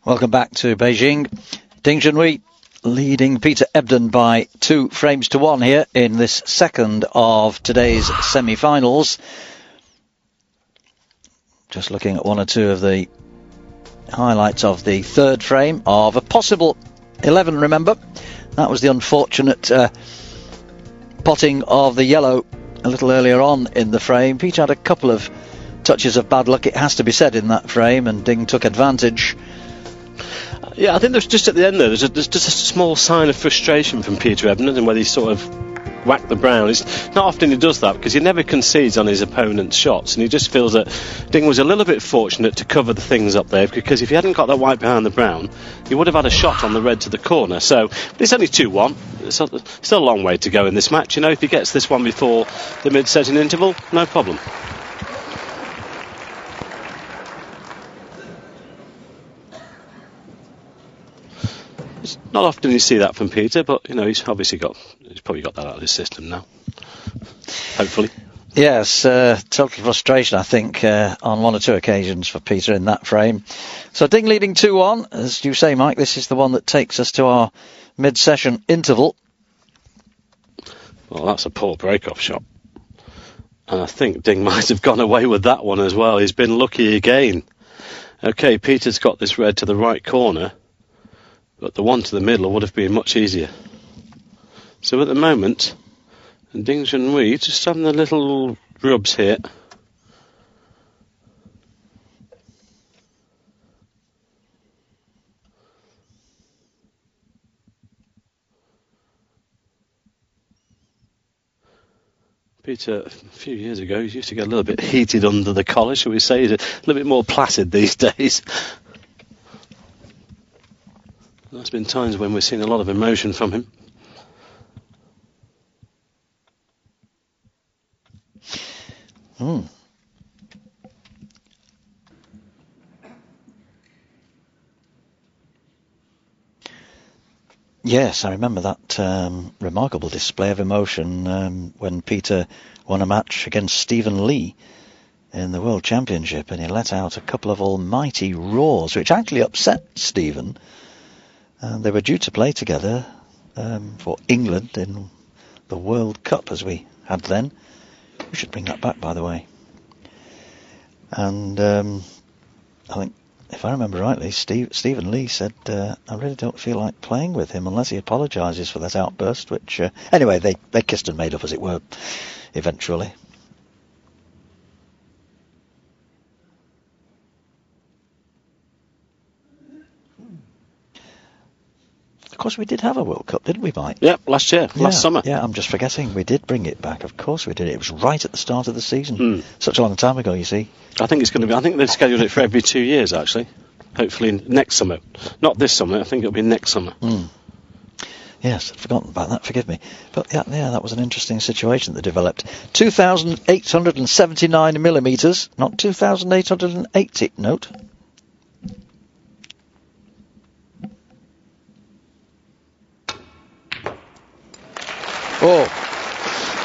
Welcome back to Beijing. Ding Junhui leading Peter Ebdon by 2 frames to 1 here in this second of today's semi-finals. Just looking at one or two of the highlights of the third frame of a possible 11, remember. That was the unfortunate potting of the yellow a little earlier on in the frame. Peter had a couple of touches of bad luck, it has to be said, in that frame, and Ding took advantage. Yeah, I think there's just at the end there's just a small sign of frustration from Peter Ebdon, and whether he sort of whacked the brown. It's not often he does that, because he never concedes on his opponent's shots, and he just feels that Ding was a little bit fortunate to cover the things up there, because if he hadn't got that white behind the brown, he would have had a shot on the red to the corner. So it's only 2-1. It's still a long way to go in this match. You know, if he gets this one before the mid-setting interval, no problem. It's not often you see that from Peter, but you know, he's probably got that out of his system now. Hopefully. Yes, total frustration, I think, on one or two occasions for Peter in that frame. So Ding leading 2-1. As you say, Mike, this is the one that takes us to our mid-session interval. Well, that's a poor break-off shot. And I think Ding might have gone away with that one as well. He's been lucky again. Okay, Peter's got this red to the right corner, but the one to the middle would have been much easier. So at the moment, Ding Junhui just having the little rubs here. Peter, a few years ago, he used to get a little bit heated under the collar, shall we say. He's a little bit more placid these days. There's been times when we've seen a lot of emotion from him. Yes, I remember that remarkable display of emotion when Peter won a match against Stephen Lee in the World Championship, and he let out a couple of almighty roars, which actually upset Stephen. They were due to play together for England in the World Cup, as we had then. We should bring that back, by the way. And I think, if I remember rightly, Stephen Lee said, I really don't feel like playing with him unless he apologises for that outburst, which, anyway, they kissed and made up, as it were, eventually. Of course, we did have a World Cup, didn't we, Mike? Yeah, last summer. Yeah, I'm just forgetting. We did bring it back. Of course we did. It was right at the start of the season. Such a long time ago, you see. I think they've scheduled it for every 2 years, actually. Hopefully next summer. Not this summer, I think it'll be next summer. Yes, I'd forgotten about that, forgive me. But yeah, that was an interesting situation that developed. 2,879 millimetres, not 2,880, note. Oh,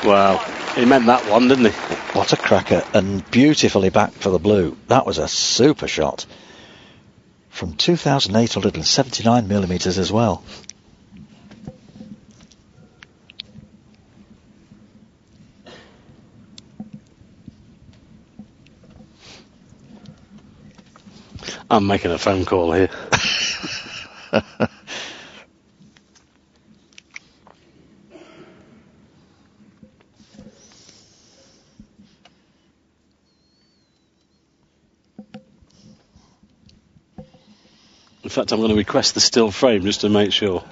wow, he meant that one, didn't he? What a cracker, and beautifully back for the blue. That was a super shot from 2,879 millimetres as well. I'm making a phone call here. In fact, I'm going to request the still frame just to make sure.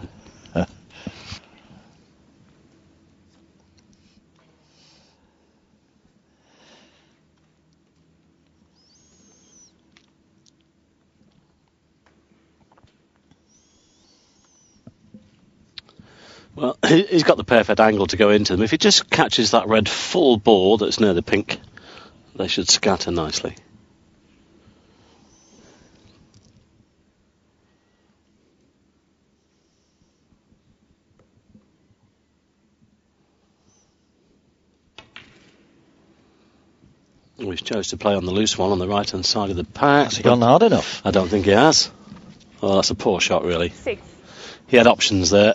Well, he's got the perfect angle to go into them. If he just catches that red full ball that's near the pink, they should scatter nicely. He's chose to play on the loose one on the right-hand side of the pack. Has he gone hard enough? I don't think he has. Well, that's a poor shot, really. 6. He had options there,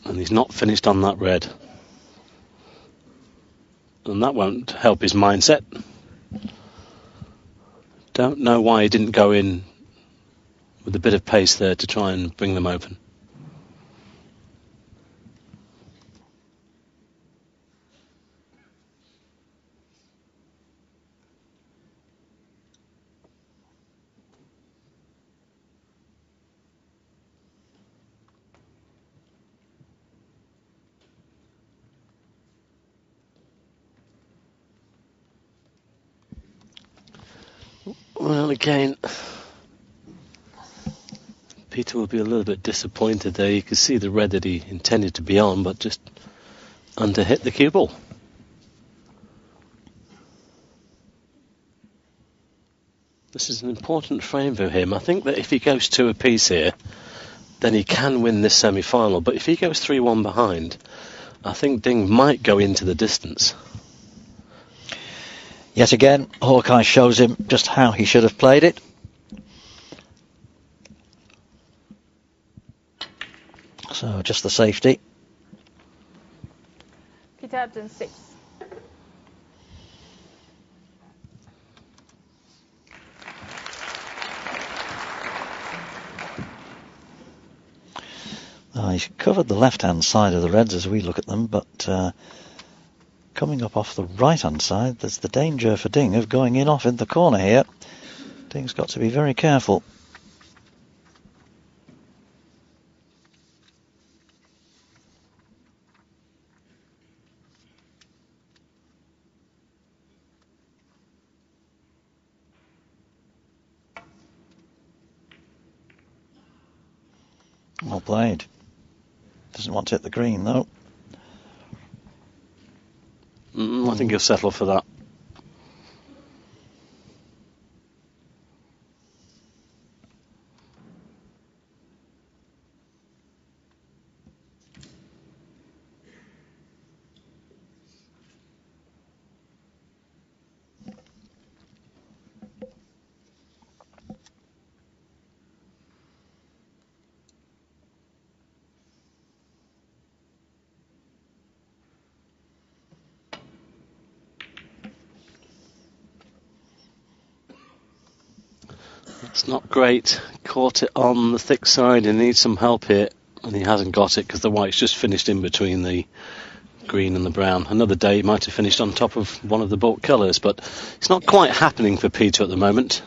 and he's not finished on that red. And that won't help his mindset. Don't know why he didn't go in with a bit of pace there to try and bring them open. Well, again, Peter will be a little bit disappointed there. You could see the red that he intended to be on, but just under-hit the cue ball. This is an important frame for him. I think that if he goes 2 apiece here, then he can win this semi-final. But if he goes 3-1 behind, I think Ding might go into the distance. Yet again, Hawkeye shows him just how he should have played it. So just the safety. Peter Ebdon 6. He's covered the left-hand side of the reds as we look at them, but coming up off the right-hand side, there's the danger for Ding of going in off in the corner here. Ding's got to be very careful. Well played. Doesn't want to hit the green though. I think he'll settle for that. It's not great. Caught it on the thick side and needs some help here, and he hasn't got it because the white's just finished in between the green and the brown. Another day he might have finished on top of one of the bulk colours, but it's not quite happening for Peter at the moment.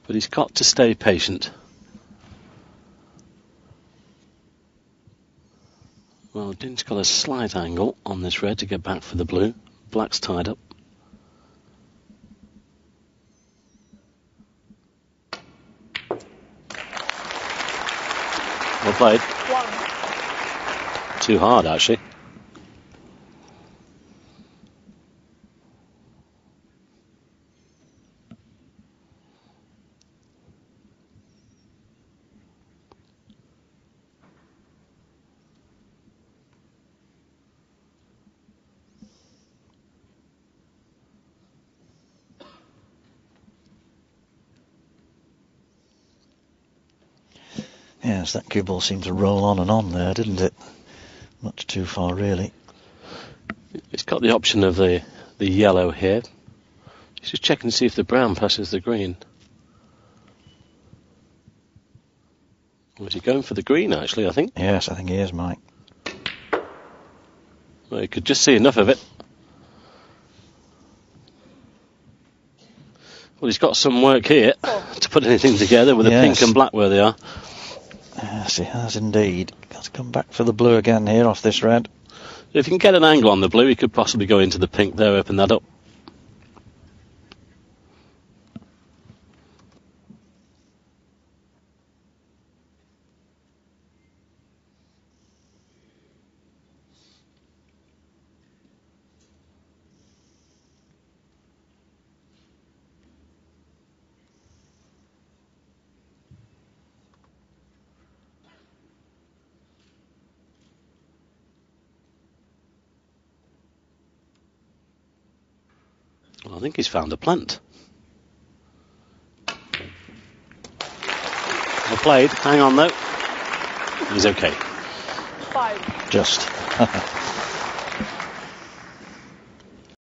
But he's got to stay patient. Well, Din's got a slight angle on this red to get back for the blue. Black's tied up. Well played. 1. Too hard, actually. Yes, that cue ball seemed to roll on and on there, didn't it? Much too far, really. It's got the option of the yellow here. He's just checking to see if the brown passes the green. Or is he going for the green, actually, I think? Yes, I think he is, Mike. Well, you could just see enough of it. Well, he's got some work here to put anything together with the pink and black where they are. Yes, he has indeed. Got to come back for the blue again here off this red. If he can get an angle on the blue, he could possibly go into the pink there, open that up. Well, I think he's found a plant. played. Hang on though. He's okay. 5. Just.